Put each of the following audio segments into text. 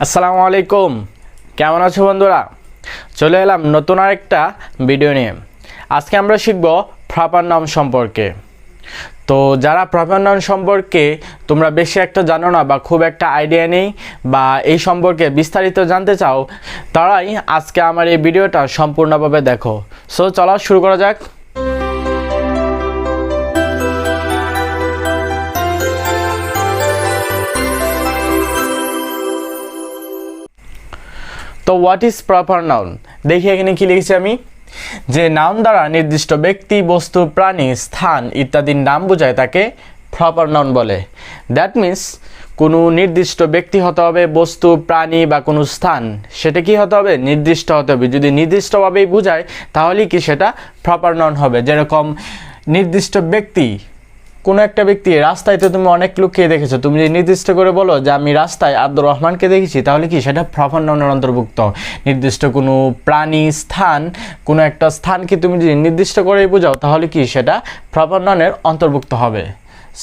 আসসালামু আলাইকুম, কেমন আছো বন্ধুরা? চলে এলাম নতুন আরেকটা ভিডিও নিয়ে। আজকে আমরা শিখব প্রপার নাউন সম্পর্কে। তো যারা প্রপার নাউন সম্পর্কে তোমরা বেশি একটা জানো না বা খুব একটা আইডিয়া নেই বা এই সম্পর্কে বিস্তারিত জানতে চাও, তারাই আজকে আমার এই ভিডিওটা সম্পূর্ণভাবে দেখো। সো চলো শুরু করা যাক। তো হোয়াট ইজ প্রপার নাউন? দেখি এখানে কি লিখেছি আমি, যে নাউন দ্বারা নির্দিষ্ট ব্যক্তি, বস্তু, প্রাণী, স্থান ইত্যাদির নাম বোঝায় তাকে প্রপার নাউন বলে। দ্যাট মিন্স কোনো নির্দিষ্ট ব্যক্তি হতে হবে, বস্তু, প্রাণী বা কোনো স্থান, সেটা কি হতে হবে? নির্দিষ্ট হতে হবে। যদি নির্দিষ্টভাবেই বোঝায় তাহলে কি সেটা প্রপার নাউন হবে। যেরকম নির্দিষ্ট ব্যক্তি, কোনো একটা ব্যক্তি, রাস্তায় তো তুমি অনেক লোককে দেখেছো, তুমি যদি নির্দিষ্ট করে বলো যে আমি রাস্তায় আব্দুর রহমানকে দেখেছি, তাহলে কি সেটা প্রপার নাউনের অন্তর্ভুক্ত। নির্দিষ্ট কোনো প্রাণী, স্থান, কোনো একটা স্থানকে তুমি যদি নির্দিষ্ট করেই বোঝাও তাহলে কি সেটা প্রপার নাউনের অন্তর্ভুক্ত হবে।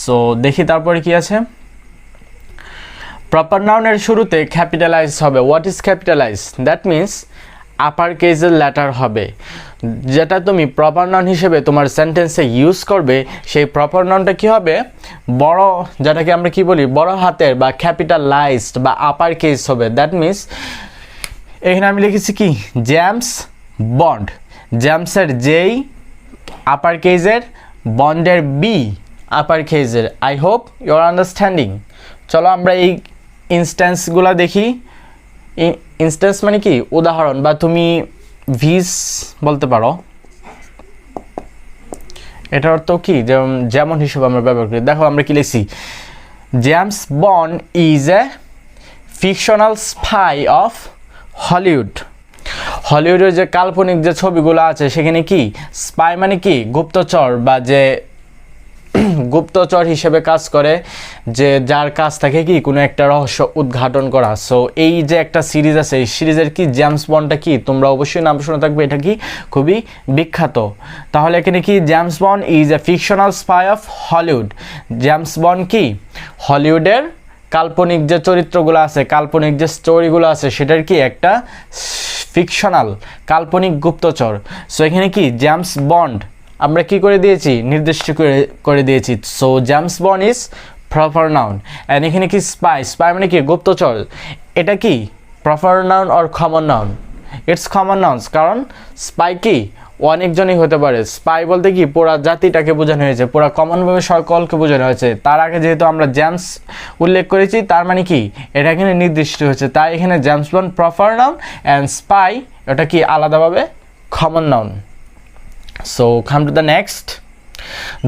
সো দেখি তারপরে কি আছে। প্রপার নাউনের শুরুতে ক্যাপিটালাইজ হবে। What is capitalize? That means upper কেসের লেটার হবে। যেটা তুমি প্রপার নাউন হিসেবে তোমার সেন্টেন্সে ইউজ করবে, সেই প্রপার নাউনটা কি হবে? বড়, যেটাকে আমরা কি বলি, বড় হাতের বা ক্যাপিটালাইজড বা আপার কেস হবে। দ্যাট মিন্স এখানে আমি লিখেছি কি, জেমস বন্ড। জেমসের জেই আপার কেসের, বন্ডের বি আপার কেসের। I hope you are understanding. চলো আমরা এই ইনস্ট্যান্সগুলো দেখি। ইনস্ট্যান্স মানে কি উদাহরণ, বা তুমি ভিস বলতে পারো। এটার অর্থ কি, যেমন হিসেবে আমরা ব্যবহার করি। দেখো আমরা কি লিখছি, James bond is a fictional spy of Hollywood. হলিউডের যে কাল্পনিক যে ছবিগুলো আছে সেখানে কি স্পাই মানে কি গুপ্তচর, বা যে গুপ্তচর হিসেবে কাজ করে, যে যার কাজ থাকে কি কোনো একটা রহস্য উদ্ঘাটন করা। সো এই যে একটা সিরিজ আছে, এই সিরিজের কি জেমস বন্ডটা কি তোমরা অবশ্যই নাম শুনে থাকবে, এটা কি খুবই বিখ্যাত। তাহলে এখানে কি James bond is a fictional spy of Hollywood. James bond কি হলিউডের কাল্পনিক যে চরিত্রগুলো আছে, কাল্পনিক যে স্টোরিগুলো আছে, সেটার কি একটা ফিকশনাল কাল্পনিক গুপ্তচর। সো এখানে কি জেমস বন্ড আমরা কি করে দিয়েছি, নির্দিষ্ট করে দিয়েছি। So James bond is proper noun. And এখানে কি স্পাই, স্পাই মানে কি গুপ্তচর। এটা কি proper noun or common noun? It's common nouns, কারণ স্পাই কি অনেকজনই হতে পারে। স্পাই বলতে কি পুরা জাতিটাকে বোঝানো হয়েছে, পুরা কমনভাবে সকলকে বোঝানো হয়েছে। তার আগে যেহেতু আমরা জেমস উল্লেখ করেছি, তার মানে কি এটা এখানে নির্দিষ্ট হয়েছে, তাই এখানে James bond proper noun and spy এটা কি আলাদাভাবে common noun. So come to the next.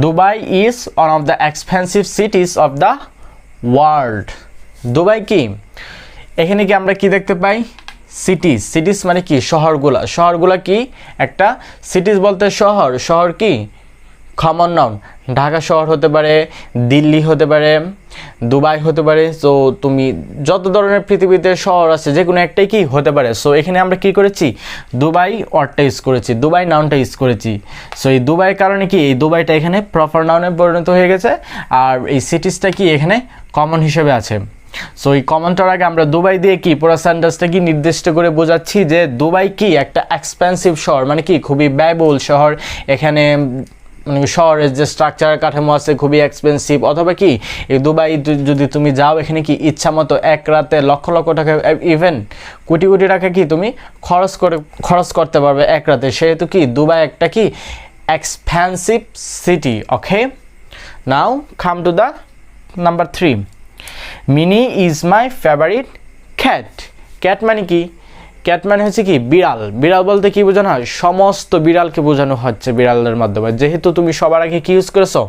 Dubai is one of the expensive cities of the world. Dubai কি, এখানে কি আমরা কি দেখতে পাই, সিটিজ। সিটিজ মানে কি শহরগুলা। শহরগুলা কি একটা সিটিজ বলতে শহর, শহর কি কমন নাউন। ঢাকা শহর হতে পারে, দিল্লি হতে পারে, দুবাই হতে পারে। সো তুমি যত ধরনের পৃথিবীতে শহর আছে যে কোনো একটাই কি হতে পারে। সো এখানে আমরা কি করেছি, দুবাই ওয়ার্ডটা ইউজ করেছি, দুবাই নাউনটা ইউজ করেছি। সো এই দুবাইয়ের কারণে কি এই দুবাইটা এখানে প্রপার নাউনে পরিণত হয়ে গেছে, আর এই সিটিজটা কি এখানে কমন হিসেবে আছে। সো এই কমনটার আগে আমরা দুবাই দিয়ে কি পুরো সেন্টেন্সটা কি নির্দিষ্ট করে বোঝাচ্ছি যে দুবাই কি একটা এক্সপেন্সিভ শহর, মানে কি খুবই ব্যয়বহুল শহর। এখানে মানে শহরের যে স্ট্রাকচার কাঠামো আছে খুবই এক্সপেন্সিভ। অথবা কি এই দুবাই যদি তুমি যাও, এখানে কি ইচ্ছা মতো এক রাতে লক্ষ লক্ষ টাকা, ইভেন কোটি কোটি টাকা কি তুমি খরচ করতে পারবে এক রাতে। সেহেতু কি দুবাই একটা কি expensive city. Okay, now come to the number 3. Mini is my favourite cat. Cat মানে কি, ক্যাট মানে হচ্ছে কি বিড়াল। বিড়াল বলতে কি বোঝানো হয়, সমস্ত বিড়ালকে বোঝানো হচ্ছে বিড়ালের মাধ্যমে। যেহেতু তুমি সবার আগে কি ইউজ করেছো,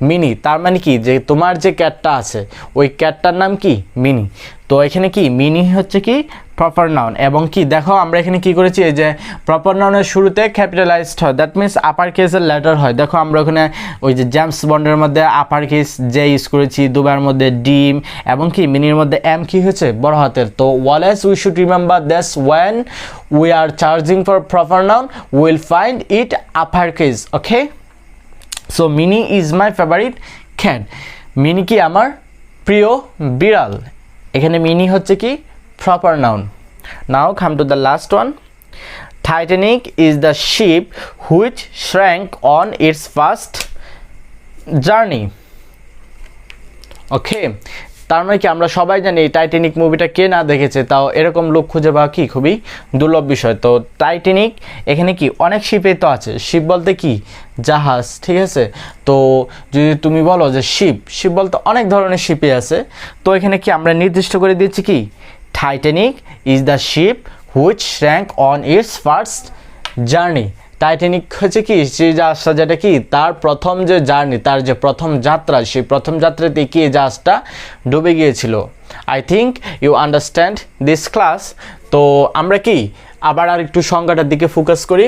মিনি, তার মানে কি যে তোমার যে ক্যাটটা আছে ওই ক্যাটটার নাম কি মিনি। তো এখানে কি মিনি হচ্ছে কি প্রপার নাউন। এবং কি দেখো আমরা এখানে কি করেছি, এই যে প্রপার নাউনের শুরুতে ক্যাপিটালাইজড হয়, দ্যাট মিন্স আপার কেসের লেটার হয়। দেখো আমরা ওখানে ওই যে জেমস বন্ডের মধ্যে আপার কেস জে ইউজ করেছি, দুবাইয়ের মধ্যে ডিম, এবং কি মিনির মধ্যে এম কি হয়েছে বড় হাতের। তো always we should remember that's when we are charging for proper noun will find it upper case. Okay, so Mini is my favourite cat. Mini কি আমার প্রিয় বিড়াল। এখানে মিনি হচ্ছে কি proper noun. Now come to the last one. Titanic is the ship which sank on its first journey. Okay, তার মানে কি আমরা সবাই জানি টাইটানিক মুভিটা কে না দেখেছে, তাও এরকম লোক খুঁজে পাওয়া কি খুবই দুর্লভ বিষয়। তো টাইটানিক এখানে কি অনেক শিপই তো আছে, শিপ বলতে কি জাহাজ, ঠিক আছে। তো যদি তুমি বলো যে শিপ বলতে অনেক ধরনের শিপই আছে, তো এখানে কি আমরা নির্দিষ্ট করে দিচ্ছি কি Titanic is the ship which sank on its first journey. Titanic হচ্ছে কি সেই জাহাজটা যেটা কি তার প্রথম যে জার্নি, তার যে প্রথম যাত্রা, সেই প্রথম যাত্রাতে কি জাহাজটা ডুবে গিয়েছিল। I think you understand this class. তো আমরা কি আবার আর একটু সংজ্ঞাটার দিকে ফোকাস করি,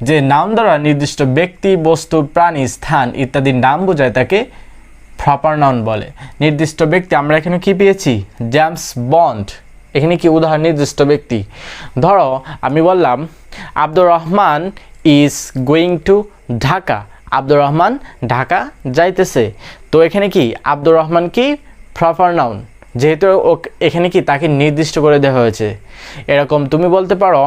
যে নাউন দ্বারা নির্দিষ্ট ব্যক্তি, বস্তু, প্রাণী, স্থান ইত্যাদির নাম বোঝায় তাকে প্রপার নাউন বলে। নির্দিষ্ট ব্যক্তি আমরা এখানে কি পেয়েছি, জেমস বন্ড, এখানে কি উদাহরণ নির্দিষ্ট ব্যক্তি। ধরো আমি বললাম Abdur Rahman is going to Dhaka, Abdur Rahman Dhaka যাইতেছে। তো এখানে কি আব্দুর রহমান কি প্রপার নাউন, যেহেতু এখানে কি তাকে নির্দিষ্ট করে দেওয়া হয়েছে। এরকম তুমি বলতে পারো,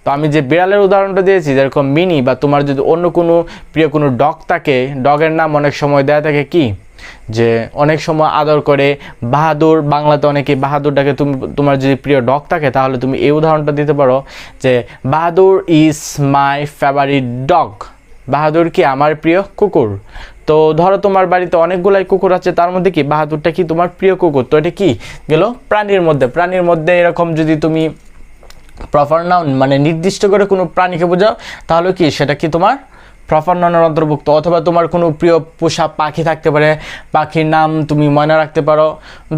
তো আমি যে বিড়ালের উদাহরণটা দিয়েছি, যেরকম মিনি, বা তোমার যদি অন্য কোনো প্রিয় কোনো ডগ থাকে, ডগের নাম অনেক সময় দেয়া থাকে কি যে অনেক সময় আদর করে বাহাদুর, বাংলাতে অনেকে বাহাদুরটাকে তোমার যদি প্রিয় ডগ থাকে তাহলে তুমি এই উদাহরণটা দিতে পারো যে বাহাদুর ইজ মাই ফেভারিট ডগ, বাহাদুর কি আমার প্রিয় কুকুর। তো ধরো তোমার বাড়িতে অনেকগুলাই কুকুর আছে, তার মধ্যে কি বাহাদুরটা কি তোমার প্রিয় কুকুর, তো এটা কি গেল প্রাণীর মধ্যে এরকম যদি তুমি প্রপার নাউন মানে নির্দিষ্ট করে কোনো প্রাণীকে বোঝাও তাহলে কি সেটা কি তোমার প্রপার নাউনের অন্তর্ভুক্ত। অথবা তোমার কোনো প্রিয় পোষা পাখি থাকতে পারে, পাখির নাম তুমি ময়না রাখতে পারো।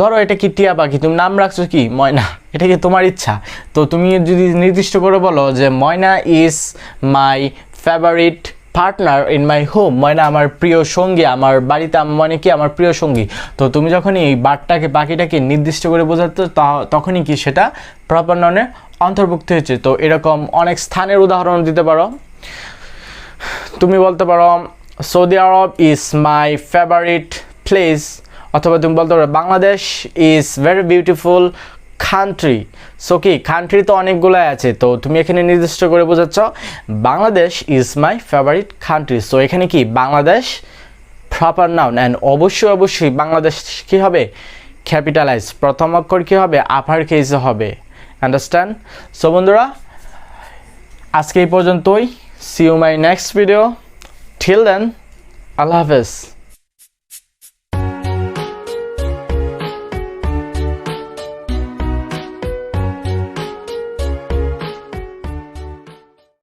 ধরো এটা কি টিয়া পাখি, তুমি নাম রাখছো কি ময়না, এটা কি তোমার ইচ্ছা। তো তুমি যদি নির্দিষ্ট করে বলো যে Moyna is my favourite partner in my home, Moyna আমার প্রিয় সঙ্গী, আমার বাড়িতে মানে কি আমার প্রিয় সঙ্গী। তো তুমি যখনই এই বার্ডটাকে পাখিটাকে নির্দিষ্ট করে বোঝাতে তখনই কি সেটা প্রপার নাউনের অন্তর্ভুক্ত হয়েছে। তো এরকম অনেক স্থানের উদাহরণ দিতে পারো। তুমি বলতে পারো Saudi Arab is my favourite place, অথবা তুমি বলতে পারো Bangladesh is very beautiful country. So কি কান্ট্রি তো অনেকগুলাই আছে, তো তুমি এখানে নির্দিষ্ট করে বোঝাচ্ছ Bangladesh is my favourite country. So এখানে কি বাংলাদেশ প্রপার নাউন, অ্যান্ড অবশ্যই বাংলাদেশ কি হবে ক্যাপিটালাইজ, প্রথম অক্ষর কি হবে আপার কেসে হবে। আন্ডারস্ট্যান্ড? সো বন্ধুরা আজকে এই পর্যন্তই। See you in my next video. Till then, Allah Hafiz.